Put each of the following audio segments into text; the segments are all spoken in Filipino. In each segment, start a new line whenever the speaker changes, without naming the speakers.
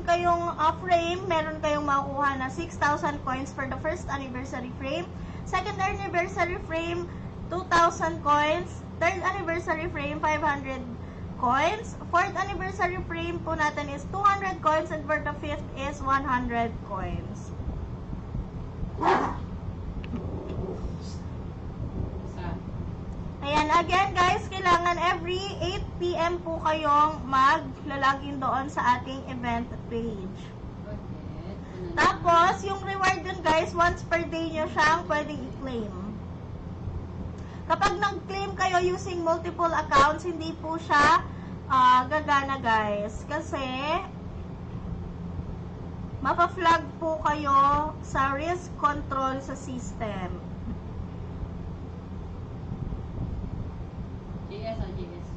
kayong frame, meron kayong makukuha na 6,000 coins for the first anniversary frame. Second anniversary frame, 2,000 coins. Third anniversary frame, 500 coins. Fourth anniversary frame po natin is 200 coins. And for the fifth is 100 coins. Ayan, again guys, kailangan every 8 PM po kayong mag-login doon sa ating event page. Tapos, yung reward dun guys, once per day nyo siyang pwedeng i-claim. Kapag nag-claim kayo using multiple accounts, hindi po siya gagana guys. Kasi, mapa-flag po kayo sa risk control sa system.
GS o GS?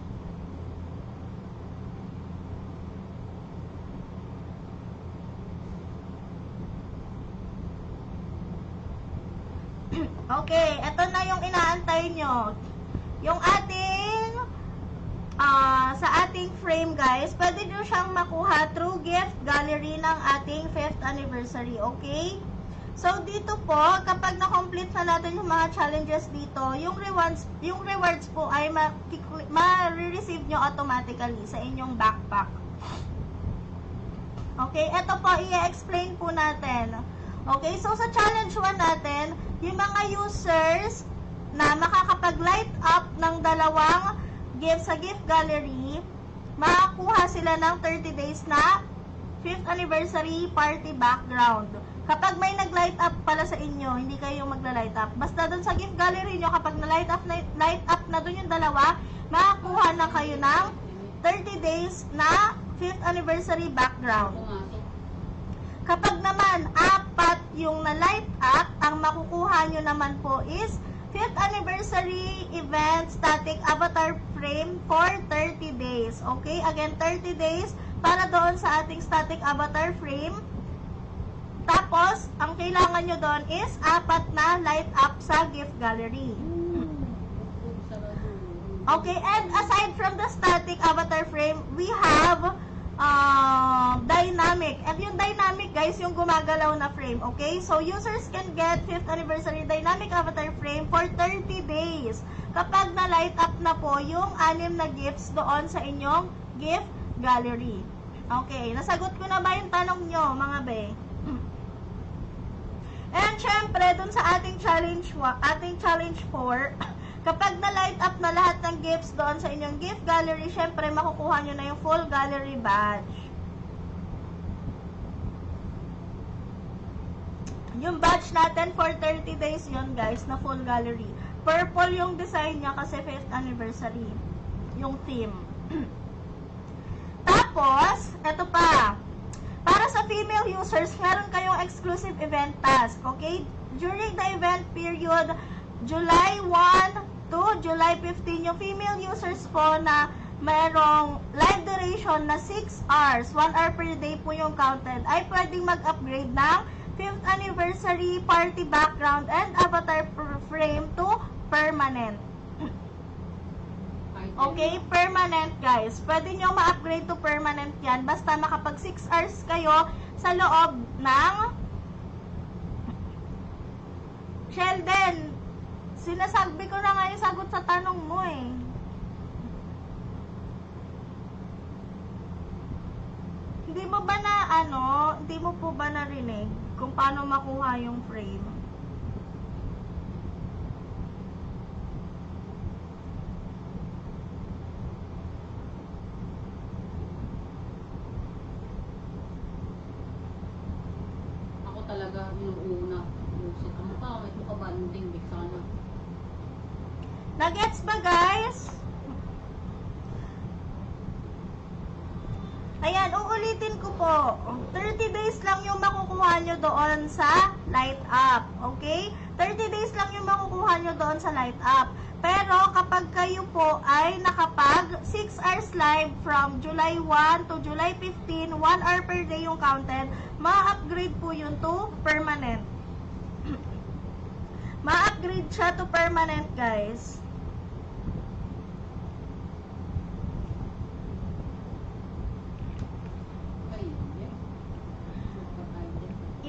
Okay, eto na yung inaantay nyo. Yung ating sa ating frame guys, pwede nyo siyang makuha through gift gallery ng ating 5th anniversary, okay? So, dito po, kapag na-complete na natin yung mga challenges dito, yung rewards po ay ma-receive nyo automatically sa inyong backpack. Okay, ito po, i-explain po natin. Okay, so sa challenge 1 natin, yung mga users na makakapag-light up ng dalawang gift sa gift gallery, makakuha sila ng 30 days na 5th anniversary party background. Kapag may nag-light up pala sa inyo, hindi kayo magla-light up. Basta dun sa gift gallery nyo, kapag na-light up na dun yung dalawa, makakuha na kayo ng 30 days na 5th anniversary background. Kapag naman, 4 yung na-light up, ang makukuha nyo naman po is 5th anniversary event static avatar frame for 30 days. Okay? Again, 30 days para doon sa ating static avatar frame. Tapos, ang kailangan nyo doon is 4 na light up sa gift gallery. Okay, and aside from the static avatar frame, we have dynamic. And yung dynamic, guys, yung gumagalaw na frame. Okay? So, users can get 5th anniversary dynamic avatar frame for 30 days. Kapag na-light up na po yung 6 na gifts doon sa inyong gift gallery. Okay, nasagot ko na ba yung tanong nyo, mga be? And syempre, dun sa ating challenge 4, kapag na-light up na lahat ng gifts doon sa inyong gift gallery, syempre, makukuha nyo na yung full gallery badge. Yung badge natin for 30 days yun, guys, na full gallery. Purple yung design niya kasi 5th anniversary. Yung theme. Tapos, eto pa. Para sa female users, meron kayong exclusive event task, okay? During the event period, July 1 to July 15, yung female users po na merong live duration na 6 hours, 1 hour per day po yung counted, ay pwedeng mag-upgrade ng 5th anniversary party background and avatar frame to permanent. Okay, permanent guys. Pwede nyo ma-upgrade to permanent yan. Basta makapag 6 hours kayo sa loob ng Sheldon. Sinasabi ko na nga yung sagot sa tanong mo eh. Hindi mo ba na hindi mo po ba narinig kung paano makuha yung frame?
Talaga yung una. Ano pa? Ito ka banding. Sana.
Nagets ba guys? Ayan, uulitin ko po. 30 days lang yung makukuha nyo doon sa light up. Okay? 30 days lang yung makukuha nyo doon sa light up. Pero kapag kayo po ay nakapag 6 hours live from July 1 to July 15, 1 hour per day yung counted, ma-upgrade po yun to permanent. Ma-upgrade siya to permanent, guys.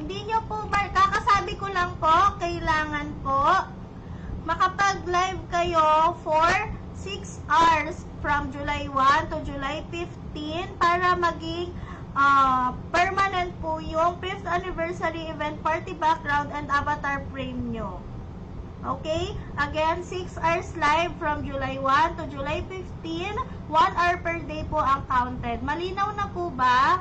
Hindi nyo po ba, kakasabi ko lang po, kailangan po makapag-live kayo for 6 hours from July 1 to July 15 para maging permanent po yung 5th anniversary event party background and avatar frame nyo. Okay? Again, 6 hours live from July 1 to July 15. 1 hour per day po ang counted. Malinaw na po ba?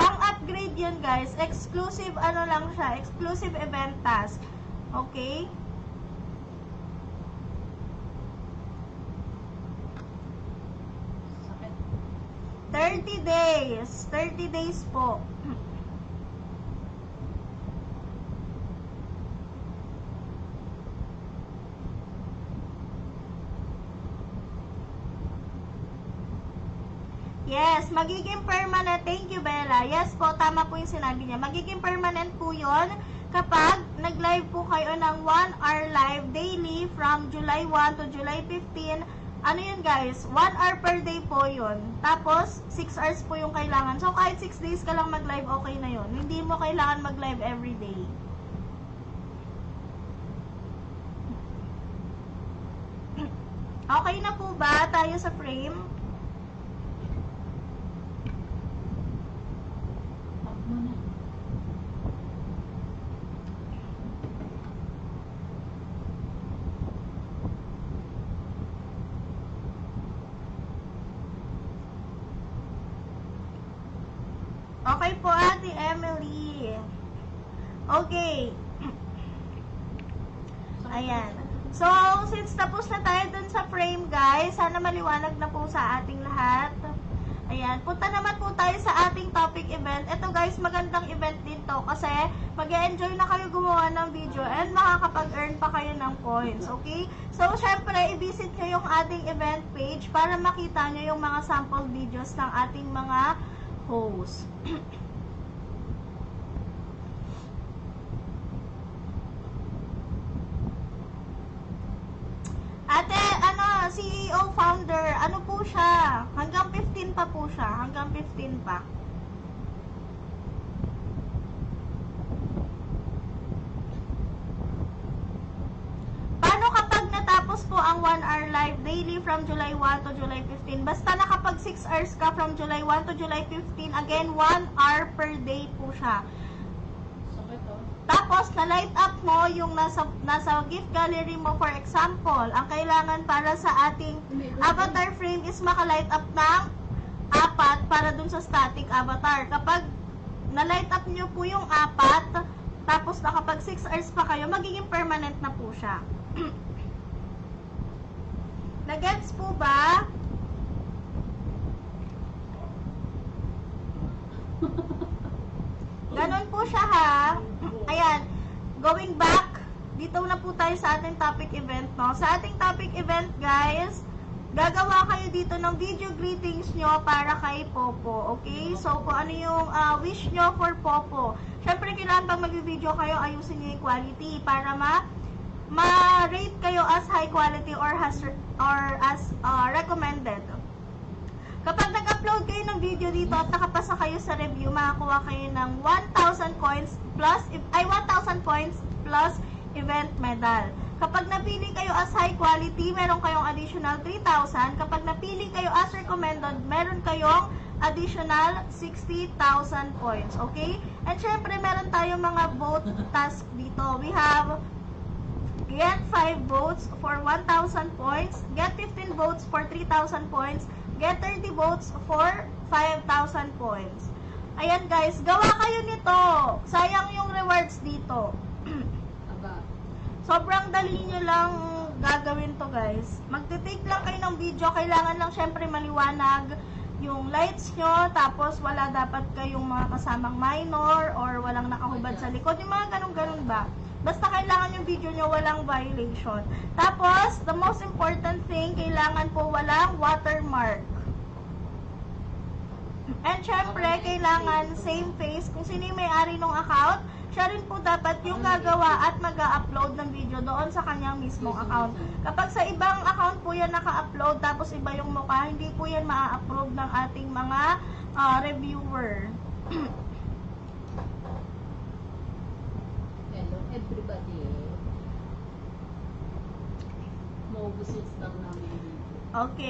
Pang-upgrade yun guys. Exclusive ano lang siya. Exclusive event task. Okay?
Sakit.
30 days. 30 days po. Yes, magiging permanent. Thank you, Bella. Yes po, tama po yung sinabi niya. Magiging permanent po yun kapag nag-live po kayo ng 1 hour live daily from July 1 to July 15. Ano yun guys? 1 hour per day po yun. Tapos, 6 hours po yung kailangan. So, kahit 6 days ka lang mag-live, okay na yun. Hindi mo kailangan mag-live every day. Okay na po ba tayo sa frame?
Tap mo na.
Okay po, Ate Emily. Okay. Ayan. So, since tapos na tayo dun sa frame, guys, sana maliwanag na po sa ating lahat. Ayan. Punta naman po tayo sa ating topic event. Ito, guys, magandang event din to kasi mag-e-enjoy na kayo gumawa ng video and makakapag-earn pa kayo ng points. Okay? So, syempre, i-visit nyo yung ating event page para makita nyo yung mga sample videos ng ating mga host. Ate, CEO founder, ano po siya? Hanggang 15 pa po siya. Hanggang 15 pa. Paano kapag natapos po ang 1 hour live daily from July 1 to July 15? Basta nakapag 6 hours ka from July 1 to July 15, again, 1 hour per day po siya.
Sakit oh.
Tapos, na-light up mo yung nasa gift gallery mo, for example. Ang kailangan para sa ating avatar frame is maka-light up ng 4 para dun sa static avatar. Kapag na-light up nyo po yung 4, tapos nakapag 6 hours pa kayo, magiging permanent na po siya. Nagets po ba? Ganon po siya ha. Ayan. Going back, dito na po tayo sa ating topic event, no? Sa ating topic event, guys, gagawa kayo dito ng video greetings nyo para kay Popo. Okay? So, kung ano yung wish nyo for Popo. Siyempre, kailangan pag mag-video kayo, ayusin nyo yung quality para ma-rate kayo as high quality or as recommended. Kapag nag-upload kayo ng video dito at nakapasa kayo sa review, makakuha kayo ng 1,000 points plus 1,000 points plus event medal. Kapag napili kayo as high quality, meron kayong additional 3,000. Kapag napili kayo as recommended, meron kayong additional 60,000 points. Okay? And syempre, meron tayong mga vote task dito. We have get 5 votes for 1,000 points, get 15 votes for 3,000 points, get 30 votes for 5,000 points. Ayan guys, gawa kayo nito. Sayang yung rewards dito.
Aba.
Sobrang dali nyo lang gagawin to guys. Magte-take lang kayo ng video. Kailangan lang syempre maliwanag yung lights nyo. Tapos wala dapat kayong mga kasamang minor or walang nakahubad sa likod. Yung mga ganun-ganun ba? Basta kailangan yung video nyo walang violation. Tapos, the most important thing, kailangan po walang watermark. And syempre, kailangan same face. Kung sino yung may-ari ng account, siya rin po dapat yung gagawa at mag-upload ng video doon sa kanyang mismong account. Kapag sa ibang account po yan naka-upload tapos iba yung mukha, hindi po yan maa-approve ng ating mga reviewer.
Hello everybody. Maubos yung stock namin dito.
Okay.